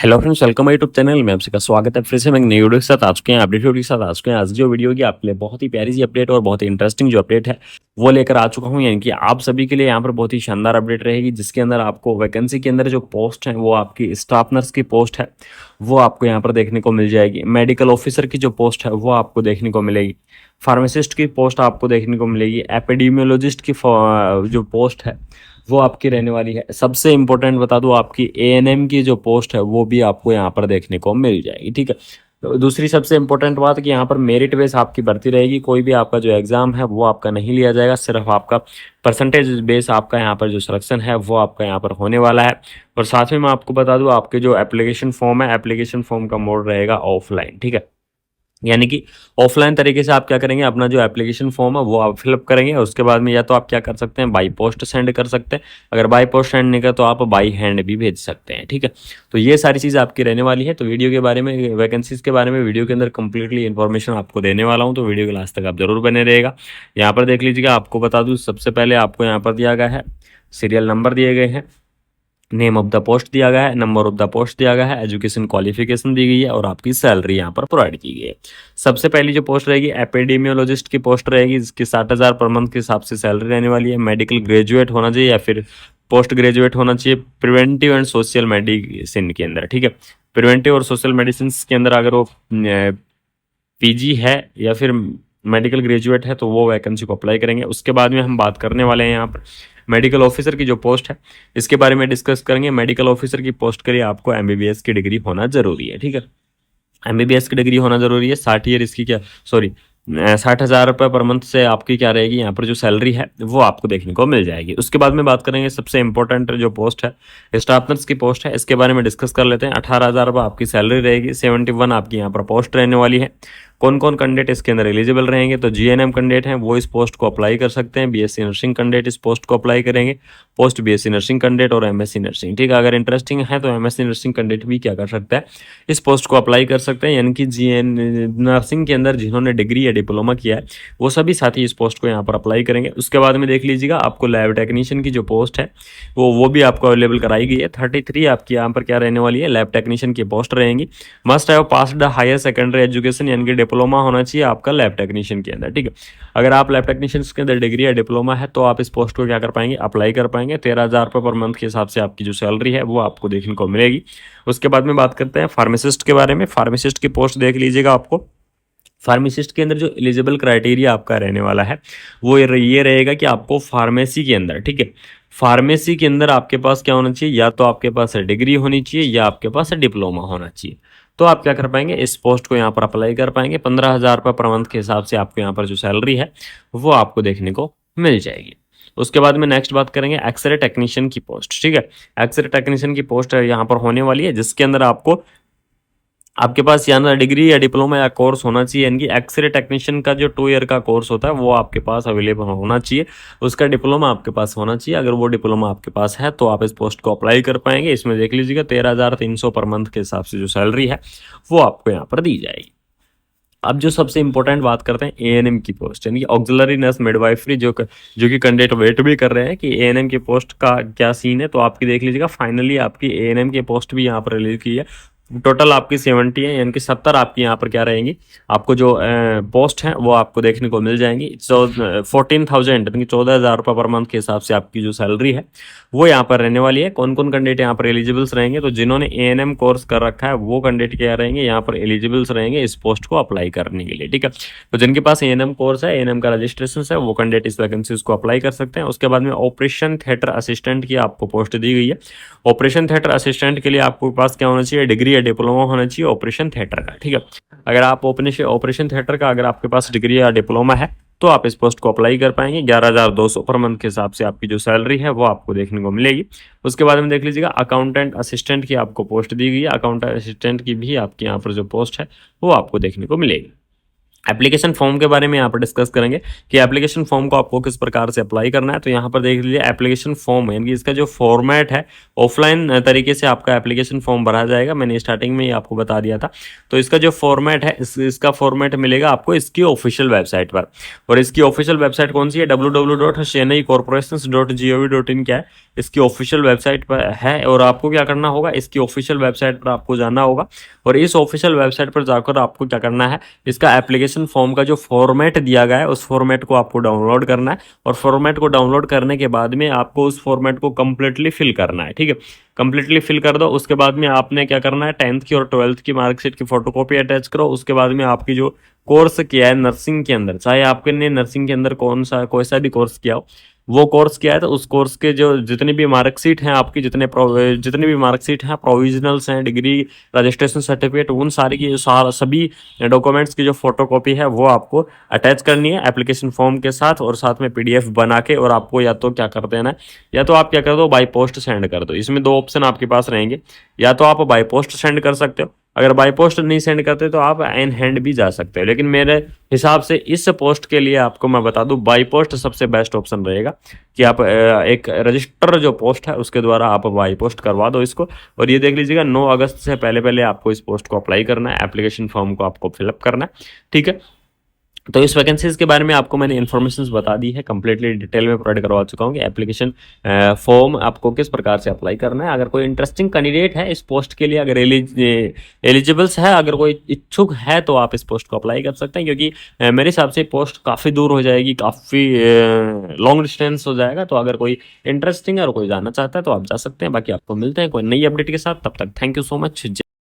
Hello friends, welcome my YouTube channel में आपका स्वागत है। फिर से मैं एक नई वीडियो के साथ आ चुके हैं, अपडेट वीडियो के साथ आ चुके हैं। आज जो वीडियो होगी आपके लिए बहुत ही प्यारी सी अपडेट और बहुत ही इंटरेस्टिंग जो अपडेट है वो लेकर आ चुका हूं। यानी कि आप सभी के लिए यहाँ पर बहुत ही शानदार अपडेट रहेगी, जिसके अंदर आपको वैकेंसी के अंदर जो पोस्ट है वो आपकी स्टाफ नर्स की पोस्ट है वो आपको यहाँ पर देखने को मिल जाएगी। मेडिकल ऑफिसर की जो पोस्ट है वो आपको देखने को मिलेगी। फार्मासिस्ट की पोस्ट आपको देखने को मिलेगी। एपिडेमियोलॉजिस्ट की जो पोस्ट है वो आपकी रहने वाली है। सबसे इंपॉर्टेंट बता दूं, आपकी एएनएम की जो पोस्ट है वो भी आपको यहाँ पर देखने को मिल जाएगी। ठीक है, तो दूसरी सबसे इंपॉर्टेंट बात कि यहाँ पर मेरिट बेस आपकी भर्ती रहेगी। कोई भी आपका जो एग्जाम है वो आपका नहीं लिया जाएगा, सिर्फ आपका परसेंटेज बेस आपका यहाँ पर जो सिलेक्शन है वो आपका यहाँ पर होने वाला है। और साथ में मैं आपको बता दूं, आपके जो एप्लीकेशन फॉर्म है, एप्लीकेशन फॉर्म का मोड रहेगा ऑफलाइन। ठीक है, यानी कि ऑफलाइन तरीके से आप क्या करेंगे, अपना जो एप्लीकेशन फॉर्म है वो आप फिलअप करेंगे। उसके बाद में या तो आप क्या कर सकते हैं, बाई पोस्ट सेंड कर सकते हैं। अगर बाई पोस्ट सेंड नहीं कर तो आप बाई हैंड भी भेज सकते हैं। ठीक है, तो ये सारी चीज़ आपकी रहने वाली है। तो वीडियो के बारे में, वैकेंसीज के बारे में वीडियो के अंदर कंप्लीटली इन्फॉर्मेशन आपको देने वाला हूँ, तो वीडियो के लास्ट तक आप जरूर बने रहेगा। यहाँ पर देख लीजिएगा, आपको बता दूँ सबसे पहले आपको यहाँ पर दिया गया है, सीरियल नंबर दिए गए हैं, नेम ऑफ द पोस्ट दिया गया है, नंबर ऑफ द पोस्ट दिया गया है, एजुकेशन क्वालिफिकेशन दी गई है और आपकी सैलरी यहाँ पर प्रोवाइड की गई है। सबसे पहली जो पोस्ट रहेगी एपिडेमियोलॉजिस्ट की पोस्ट रहेगी, जिसकी 60,000 पर मंथ के हिसाब से सैलरी रहने वाली है। मेडिकल ग्रेजुएट होना चाहिए या फिर पोस्ट ग्रेजुएट होना चाहिए प्रिवेंटिव एंड सोशल मेडिसिन के अंदर। ठीक है, प्रिवेंटिव और सोशल मेडिसिन के अंदर अगर वो पीजी है या फिर मेडिकल ग्रेजुएट है तो वो वैकेंसी को अप्लाई करेंगे। उसके बाद में हम बात करने वाले हैं यहाँ पर मेडिकल ऑफिसर की जो पोस्ट है, इसके बारे में डिस्कस करेंगे। मेडिकल ऑफिसर की पोस्ट के लिए आपको एमबीबीएस की डिग्री होना जरूरी है। ठीक है, एमबीबीएस की डिग्री होना जरूरी है। 60 ईयर इसकी क्या, सॉरी 60,000 रुपये पर मंथ से आपकी क्या रहेगी, यहाँ पर जो सैलरी है वो आपको देखने को मिल जाएगी। उसके बाद में बात करेंगे सबसे इंपॉर्टेंट जो पोस्ट है स्टाफ नर्स की पोस्ट है, इसके बारे में डिस्कस कर लेते हैं। 18,000 रुपये आपकी सैलरी रहेगी। 71 आपकी यहाँ पर पोस्ट रहने वाली है। कौन कौन कैंडिडेट इसके अंदर एलिजिबल रहेंगे, तो जीएनएम कैंडिडेट हैं वो इस पोस्ट को अप्लाई कर सकते हैं। बीएससी नर्सिंग कैंडिडेट इस पोस्ट को अप्लाई करेंगे। पोस्ट बीएससी नर्सिंग कैंडिडेट और एमएससी नर्सिंग। ठीक है, अगर इंटरेस्टिंग है तो एमएससी नर्सिंग कैंडिडेट भी क्या कर सकता है, इस पोस्ट को अप्लाई कर सकते हैं। यानी कि जीएन नर्सिंग के अंदर जिन्होंने डिग्री या डिप्लोमा किया है वो सभी साथी इस पोस्ट को यहाँ पर अप्लाई करेंगे। उसके बाद में देख लीजिएगा, आपको लैब टेक्नीशियन की जो पोस्ट है वो भी आपको अवेलेबल कराई गई है। 33 आपकी यहाँ पर क्या रहने वाली है, लैब टेक्नीशियन की पोस्ट रहेंगी। Must have passed higher secondary education, यानी कि डिप्लोमा होना चाहिए आपका लैब टेक्नीशियन के अंदर। ठीक है, अगर आप लैब टेक्नीशियन के अंदर डिग्री या डिप्लोमा है तो आप इस पोस्ट को क्या कर पाएंगे, अप्लाई कर पाएंगे। 13,000 रुपये पर मंथ के हिसाब से आपकी जो सैलरी है वो आपको देखने को मिलेगी। उसके बाद में बात करते हैं फार्मासिस्ट के बारे में। फार्मासिस्ट की पोस्ट देख लीजिएगा, आपको फार्मासिस्ट के अंदर जो एलिजिबल क्राइटेरिया आपका रहने वाला है वो ये रहेगा कि आपको फार्मेसी के अंदर, ठीक है, फार्मेसी के अंदर आपके पास क्या होना चाहिए, या तो आपके पास डिग्री होनी चाहिए या आपके पास डिप्लोमा होना चाहिए। तो आप क्या कर पाएंगे, इस पोस्ट को यहाँ पर अप्लाई कर पाएंगे। 15,000 रुपये पर मंथ के हिसाब से आपको यहाँ पर जो सैलरी है वो आपको देखने को मिल जाएगी। उसके बाद में नेक्स्ट बात करेंगे एक्सरे टेक्नीशियन की पोस्ट। ठीक है, एक्सरे टेक्नीशियन की पोस्ट यहाँ पर होने वाली है, जिसके अंदर आपके पास या ना डिग्री या डिप्लोमा या कोर्स होना चाहिए। यानी कि एक्सरे टेक्नीशियन का जो 2 ईयर का कोर्स होता है वो आपके पास अवेलेबल होना चाहिए। उसका डिप्लोमा आपके पास होना चाहिए। अगर वो डिप्लोमा आपके पास है तो आप इस पोस्ट को अप्लाई कर पाएंगे। इसमें देख लीजिएगा 13,300 पर मंथ के हिसाब से जो सैलरी है वो आपको यहाँ पर दी जाएगी। अब जो सबसे इंपॉर्टेंट बात करते हैं एएनएम की पोस्ट, यानी कि ऑक्सिलरी नर्स मिडवाइफरी, जो कि कैंडिडेट वेट भी कर रहे हैं कि एएनएम की पोस्ट का क्या सीन है, तो आपकी देख लीजिएगा फाइनली आपकी एएनएम की पोस्ट भी यहाँ पर रिलीज की है। टोटल आपकी 70 है, यानी कि 70 आपकी यहाँ पर क्या रहेंगी, आपको जो पोस्ट है वो आपको देखने को मिल जाएंगी। 14,000 यानी कि 14,000 रुपये पर मंथ के हिसाब से आपकी जो सैलरी है वो यहाँ पर रहने वाली है। कौन कौन कैंडिडेट यहाँ पर एलिजिबल्स रहेंगे, तो जिन्होंने एएनएम कोर्स कर रखा है वो कैंडिडेट क्या रहेंगे, यहाँ पर एलिजिबल्स रहेंगे इस पोस्ट को अप्लाई करने के लिए। ठीक है, तो जिनके पास एएनएम कोर्स है, एएनएम का रजिस्ट्रेशन है, वो कैंडिडेट इस वैकेंसीज को अप्लाई कर सकते हैं। उसके बाद में ऑपरेशन थिएटर असिस्टेंट की आपको पोस्ट दी गई है। ऑपरेशन थिएटर असिस्टेंट के लिए आपके पास क्या होना चाहिए, डिग्री या डिप्लोमा होना चाहिए ऑपरेशन थिएटर का। ठीक है, अगर आप ऑपरेशन थिएटर का अगर आपके पास डिग्री या डिप्लोमा है तो आप इस पोस्ट को अप्लाई कर पाएंगे। 11,200 पर मंथ के हिसाब से आपकी जो सैलरी है वो आपको देखने को मिलेगी। उसके बाद में देख लीजिएगा अकाउंटेंट असिस्टेंट की आपको पोस्ट दी गई है। अकाउंटेंट असिस्टेंट की भी आपकी यहाँ पर जो पोस्ट है वो आपको देखने को मिलेगी। एप्लीकेशन फॉर्म के बारे में यहाँ पर डिस्कस करेंगे कि एप्लीकेशन फॉर्म को आपको किस प्रकार से अप्लाई करना है। तो यहाँ पर देख लीजिए एप्लीकेशन फॉर्म है, यानी कि इसका जो फॉर्मेट है ऑफलाइन तरीके से आपका एप्लीकेशन फॉर्म भरा जाएगा। मैंने स्टार्टिंग में ही आपको बता दिया था। तो इसका जो फॉर्मेट है इसका फॉर्मेट मिलेगा आपको इसकी ऑफिशियल वेबसाइट पर। और इसकी ऑफिशियल वेबसाइट कौन सी है? www.chennaicorporations.gov.in क्या है, इसकी ऑफिशियल वेबसाइट पर है। और आपको क्या करना होगा, इसकी ऑफिशियल वेबसाइट पर आपको जाना होगा और इस ऑफिशियल वेबसाइट पर जाकर आपको क्या करना है, इसका एप्लीकेशन फॉर्म का जो फॉर्मेट दिया गया है उस फॉर्मेट को आपको डाउनलोड करना है। और फॉर्मेट को डाउनलोड करने के बाद में आपको उस फॉर्मेट को कंप्लीटली फिल करना है। ठीक है, कंप्लीटली फिल कर दो। उसके बाद में आपने क्या करना है, 10th की और 12th की मार्कशीट की फोटोकॉपी अटैच करो। उसके बाद में आपकी जो कोर्स किया है नर्सिंग के अंदर, चाहे आपने नर्सिंग के अंदर कोई सा भी कोर्स किया हो, वो कोर्स किया है तो उस कोर्स के जो जितनी भी मार्कशीट हैं आपकी, जितनी भी मार्कशीट हैं, प्रोविजनल्स हैं, डिग्री, रजिस्ट्रेशन सर्टिफिकेट, उन सारी की सभी डॉक्यूमेंट्स की जो फोटोकॉपी है वो आपको अटैच करनी है एप्लीकेशन फॉर्म के साथ, और साथ में पीडीएफ बना के। और आपको या तो क्या कर देना है, या तो आप क्या कर दो, बाई पोस्ट सेंड कर दो। इसमें दो ऑप्शन आपके पास रहेंगे, या तो आप बाई पोस्ट सेंड कर सकते हो, अगर बाई पोस्ट नहीं सेंड करते तो आप इन हैंड भी जा सकते हो। लेकिन मेरे हिसाब से इस पोस्ट के लिए आपको मैं बता दूं, बाई पोस्ट सबसे बेस्ट ऑप्शन रहेगा कि आप एक रजिस्टर जो पोस्ट है उसके द्वारा आप बाई पोस्ट करवा दो इसको। और ये देख लीजिएगा 9 अगस्त से पहले पहले आपको इस पोस्ट को अप्लाई करना है, एप्लीकेशन फॉर्म को आपको फिलअप करना है। ठीक है, तो इस वैकेंसीज के बारे में आपको मैंने इन्फॉर्मेशन बता दी है, कंप्लीटली डिटेल में प्रोवाइड करवा चुका हूँ कि एप्लीकेशन फॉर्म आपको किस प्रकार से अप्लाई करना है। अगर कोई इंटरेस्टिंग कैंडिडेट है इस पोस्ट के लिए, अगर एलिजिबल्स है, अगर कोई इच्छुक है तो आप इस पोस्ट को अप्लाई कर सकते हैं, क्योंकि मेरे हिसाब से पोस्ट काफ़ी दूर हो जाएगी, काफ़ी लॉन्ग डिस्टेंस हो जाएगा। तो अगर कोई इंटरेस्टिंग है और कोई जाना चाहता है तो आप जा सकते हैं। बाकी आपको मिलते हैं कोई नई अपडेट के साथ, तब तक थैंक यू सो मच।